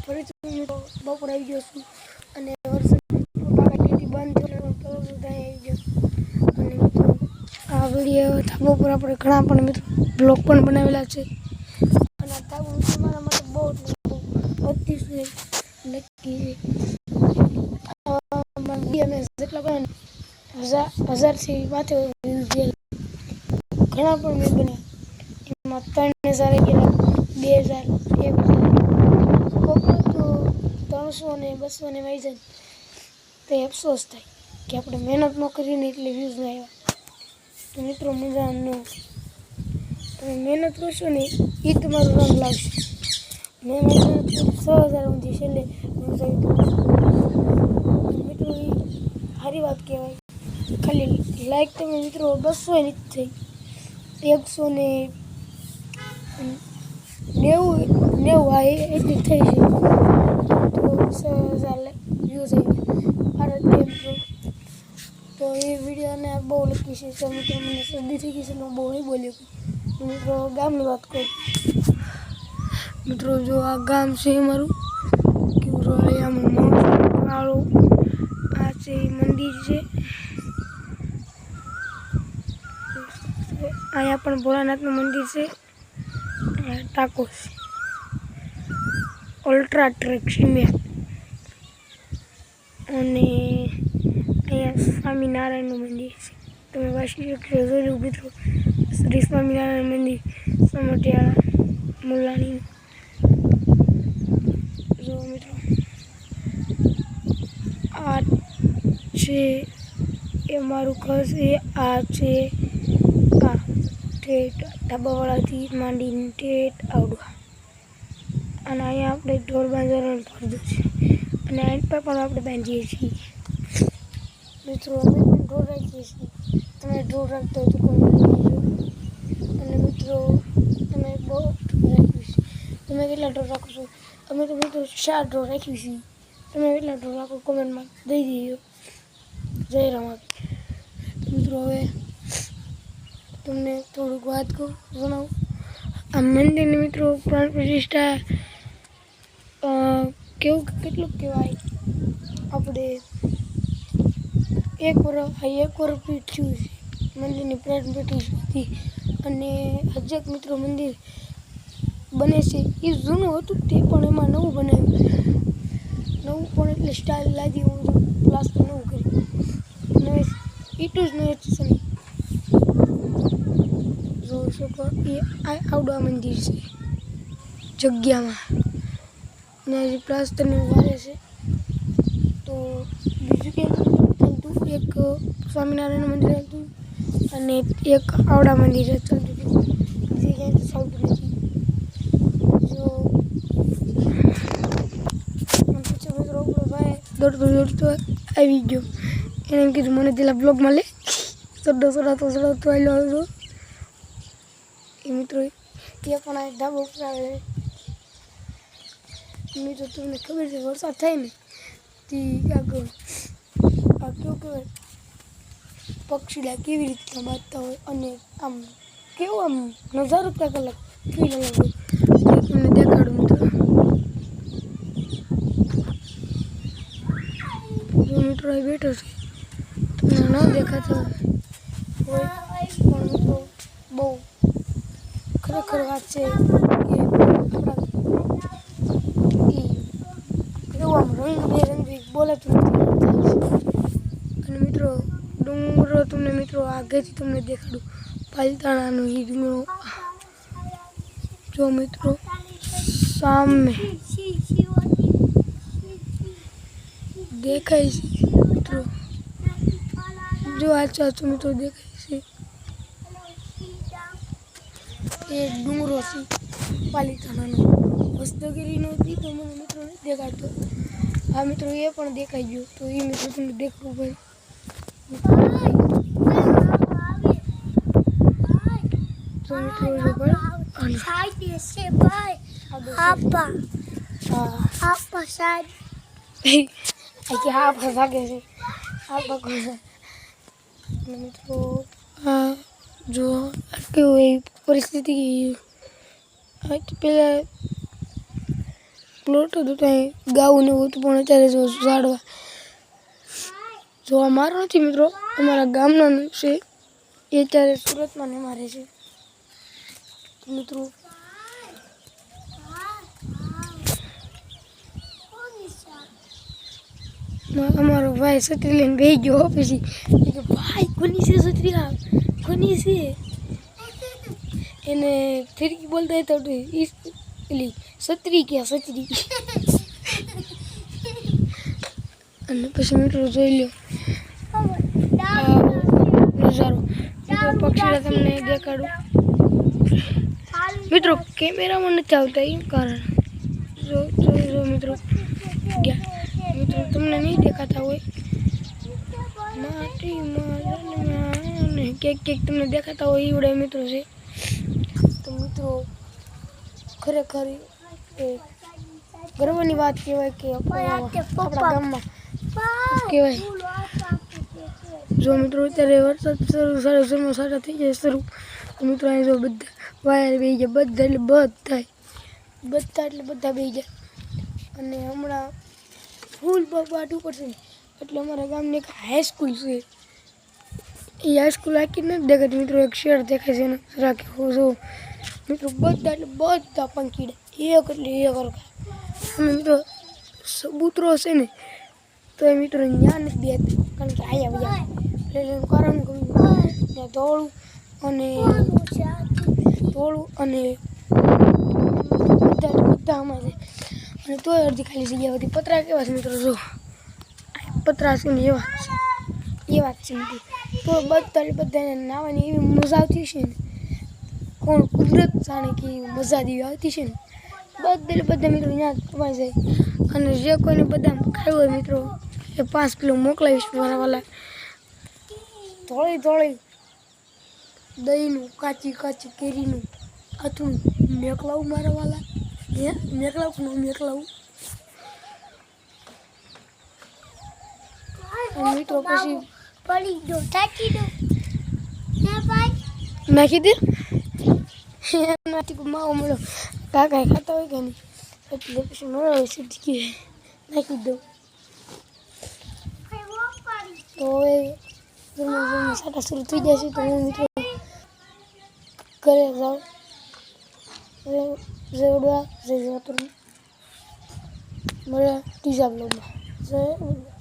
ફરીથી મિત્રો બપોર આવી ગયો છું અને વરસાદ બંધ થયો તરત આવી ગયો અને મિત્રો આ વિડીયો ધાબા પર આપણે ઘણા પણ મિત્રો બ્લોગ પણ બનાવેલા છે અને આ ધાબો તમારા માટે બહુ અતિશય નક્કી અને જેટલા પણ 1000થી માથે ઘણા પણ મેં બન્યા એમાં 3000 ગયેલા 2000 1000 તો 300 ને 200 ને વાઈ જાય તો અફસોસ થાય કે આપણે મહેનત ન કરીને એટલે વ્યૂઝ ના આવ્યા તો મિત્રો મજાનો તમે મહેનત કરશો ને એ તમારું રંગ લાવશે મેં મહેનત 6000 ઊંધી છેલ્લે મિત્રો એ સારી વાત કહેવાય ખાલી લાઈક તમે મિત્રો 200 ની થઈ 190 આ એટલી થઈ છે તો 6000 વ્યૂઝ આવી મિત્રો તો એ વિડીયોને બહુ લખી છે તો મિત્રો મને શરદી થઈ ગઈ છે હું બહુ નહીં બોલ્યો મિત્રો ગામની વાત કરું મિત્રો જો આ ગામ છે અમારું કેવરોળિયામાં આ છે મંદિર છે અહીંયા પણ ભોળાનાથનું મંદિર છે ટાકો છે અલ્ટ્રા ટ્રેક સિમેન્ટ અને અહીંયા સ્વામિનારાયણનું મંદિર છે તમે વાંચી શકો જોયું મિત્રો શ્રી સ્વામિનારાયણ મંદિર સમઢિયાળા મુલાણી જો મિત્રો આ છે એ મારું ઘર છે આ છે આ ઠેઠ ધાબાવાળાથી માંડીને ઠેઠ આવડવા અને અહીંયા આપણે ઢોર બાંધવાનો ફરજો છે અને આઈન પર પણ આપણે બાંધીએ છીએ મિત્રો અમે પણ ઢોર રાખીએ છીએ તમે ઢોર રાખતો હોય તો કોમેન્ટ કરજો અને મિત્રો તમે બહુ ઢોર રાખ્યું છે તમે કેટલા ઢોર રાખો છો અમે તો મિત્રો 4 ઢોર રાખ્યું છે તમે કેટલા ઢોર રાખો કોમેન્ટમાં દઈ દીધો જય રામ મિત્રો હવે તમને થોડુંક વાત કહું જણાવું આ મંદિરની મિત્રો પ્રાણ પ્રતિષ્ઠા કેટલું કહેવાય આપણે 1 વર્ષ પીઠ થયું છે મંદિરની પ્રાણ પ્રતિષ્ઠાથી અને હજક મિત્રો મંદિર બને છે એ જૂનું હતું તે પણ એમાં નવું બનાવ્યું નવું પણ એટલે સ્ટાઇલ લાગી હું પ્લાસ્ટર નવું કર્યું નવે એટલું જ નહીં જોઈ શકો એ આવડા મંદિર છે જગ્યામાં ને હજી પ્લાસ્ટરને વારે છે તો બીજું કે ચાલતું એક સ્વામિનારાયણ મંદિર હતું અને એક આવડા મંદિર ચાલતું હતું બીજી ક્યાંય તો ચાલતું નથી જો પછી મિત્રો ભાઈ દોડતો આવી ગયો એને એમ કીધું મને પેલા બ્લોગમાં લે ચડાતો આવ્યો એ મિત્રો એ પણ આ ધાબો ઉપર આવે મિત્રો તમને ખબર છે વરસાદ થાય ને તે આગળ આ કેવું કહેવાય પક્ષીડા કેવી રીતના બાજતા હોય અને આમ કેવું આમ નજારો ક્યાંક અલગ ફીલ અલગ હોય તમને દેખાડું મિત્રો જો મિત્રો અહીં બેઠો છે તમને ન દેખાતો હોય પણ મિત્રો બહુ ખરેખર વાત છે કે આપણા કેવું આમ રંગબેરંગી બોલાતું નથી અને મિત્રો ડુંગરો તમને મિત્રો આગળથી તમને દેખાડું પાલતાણાનો એ ડુંગરો જો મિત્રો સામે દેખાય છે મિત્રો જો આછું મિત્રો દેખાય છે એ ડુંગરો છે પાલિતાણાનો હસ્તગીરીનો હતી તો મને મિત્રો નથી દેખાડતો આ મિત્રો એ પણ દેખાઈ ગયો તો એ મિત્રો તમને દેખવું ભાઈ તો મિત્રો મિત્રો જો કેવું એ પરિસ્થિતિ પહેલાં પ્લોટ હતો ત્યાં ગાવું ને એવું હતું, પણ અત્યારે જો ઝાડવા જોવા મારો નથી મિત્રો, અમારા ગામનાનું છે. એ અત્યારે સુરતમાં ને મારે છે મિત્રો. અમારો ભાઈ છત્રી લઈને બેસી ગયો પછી કે ભાઈ કોની છે છત્રી, આ કોની છે? એને ફિરકી બોલતા હતા પેલી છત્રી કે છત્રી. અને પછી મિત્રો જોઈ લો નજારો. મિત્રો પક્ષીઓ તમને દેખાડું. મિત્રો કેમેરામાં નથી આવતા એ કારણ જો મિત્રો ગયા. મિત્રો તમને નહીં દેખાતા હોય માટીમાં ક્યાંક તમને દેખાતા હોય એવડે મિત્રો છે. તો મિત્રો ખરેખર એ ગર્વની વાત કહેવાય કે આપણા ગામમાં કહેવાય. જો મિત્રો અત્યારે વરસાદ શરૂ સારા થઈ જાય શરૂ. તો મિત્રો અહીં જો બધા વાયર બેસી જાય, બધા એટલે બધા બેસી જાય. અને હમણાં ફૂલ વાટવું પડશે ને એટલે અમારા ગામની એક હાઈસ્કૂલ છે. એ હાઈસ્કૂલ આખી નથી દેખાતી મિત્રો, એક શેર દેખાય છે ને રાખે જો મિત્રો. બધા એટલે બધા પંખીડા એક એટલે એક હરખા. અમે મિત્રો સબૂતરો છે ને તો એ મિત્રો ત્યાં નથી બેસતા, કારણ કે આયા બધા એટલે એનું કારણ કહ્યું ત્યાં ધોળું અને બધા આમાં છે. અને તોય અડધી ખાલી જગ્યા હતી. પતરા કેવા છે મિત્રો, જો પતરા છે ને એવા જ છે મિત્રો. તો બધાને નાવાની એવી મજા આવતી છે ને, કોણ કુદરત જાણે કે મજા જેવી આવતી છે ને. બધા મિત્રો ત્યાં કમાઈ જાય. અને જે કોઈને બદામ ખાવું હોય મિત્રો એ 5 કિલો મોકલાવીશ મારા વાલા. થોડી દહીંનું કાચી કેરીનું અથું મેકલાવું મારા વાલા. મેકલાવું મિત્રો પછી નાખી દે. એનાથી માવો મળો કાકા ખાતા હોય કે નહીં એટલે પછી મળો હોય સીધી નાખી દઉં. તો હવે સાટા શરૂ થઈ જશે તો હું મિત્રો ઘરે જાઉં. જય ઉડવા જય જવાતુર મળ્યા ત્રીજા બ્લોગમાં. જય ઉડવા.